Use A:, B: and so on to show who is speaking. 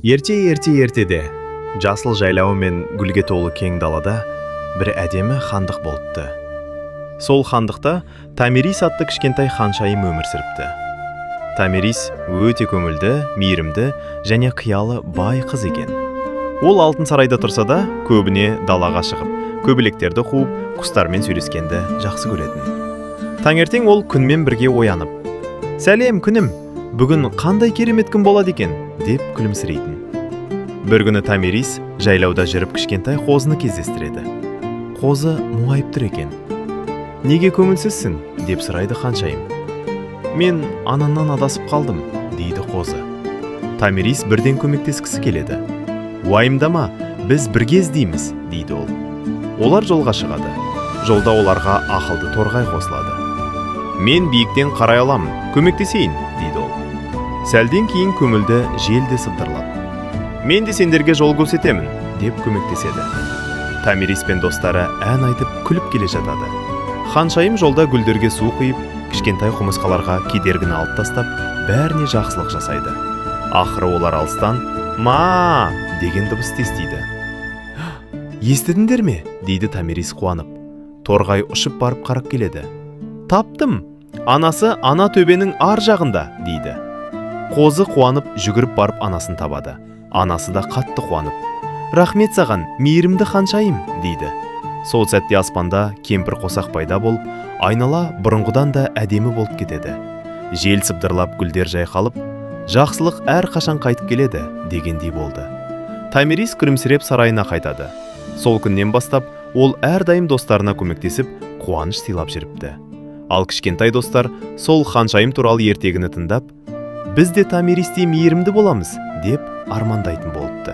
A: Ертеде жасыл жайлауы мен гүлге толы кең далада бір әдемі хандық болыпты. Сол хандықта Томирис атты кішкентай ханшайым өмір сүріпті. Томирис өте көңілді, мейірімді және қиялы бай қыз екен. Ол алтын сарайда тұрса да, көбіне далаға шығып, көбелектерді қуып, құстармен сөйлескенді жақсы көретін. Таңертең ол күнмен бірге оянып, «Сәлем күнім, бүгін қандай керемет күн болады екен?» деп күлімсірейтін. Бір күні Томирис жайлауда жүріп кішкентай қозыны кездестіреді. Қозы мұңайып тұр екен. «Неге көңілсізсің?» деп сұрайды ханшайым. «Мен анамнан адасып қалдым», дейді қозы. Томирис бірден көмектескісі келеді. «Уайымдама, біз бірге іздейміз», дейді ол. Олар жолға шығады. Жолда оларға ақылды торғай қосылады. «Мен биіктен қарай алам, көмектесейін», дейді ол. Сәлден кейін көңілді желде сыбдырлап, «Мен де сендерге жол көрсетемін», деп көмектеседі. Томирис пен достары ән айтып күліп келе жатады. Ханшайым жолда гүлдерге су құйып, кішкентай құмырсқаларға кедергіні алып тастап, бәріне жақсылық жасайды. Ақыры олар алыстан «Ма!» деген дыбыс естиді. «Естідіңдер ме?» дейді Томирис қуанып. Торғай ұшып барып қарап келеді. «Таптым! Анасы ана төбенің ар жағында», дейді. Қозы қуанып жүгіріп барып анасын табады. Анасы да қатты қуанып, «Рахмет саған, мейірімді ханшайым», дейді. Сол сәтте аспанда кемпір қосақ пайда болып, айнала бұрынғыдан да әдемі болып кетеді. Жел сыбдырлап, гүлдер жайқалып, «Жақсылық әр қашан қайтып келеді», дегендей болды. Томирис күлімсіреп сарайына қайтады. Сол күннен бастап ол әрдайым достарына көмектесіп, қуаныш сыйлап жүріпті. Ал кішкентай достар сол ханшайым туралы ертегіні тыңдап, «Біз де Томиристей мейірімді боламыз», деп армандайтын болыпты.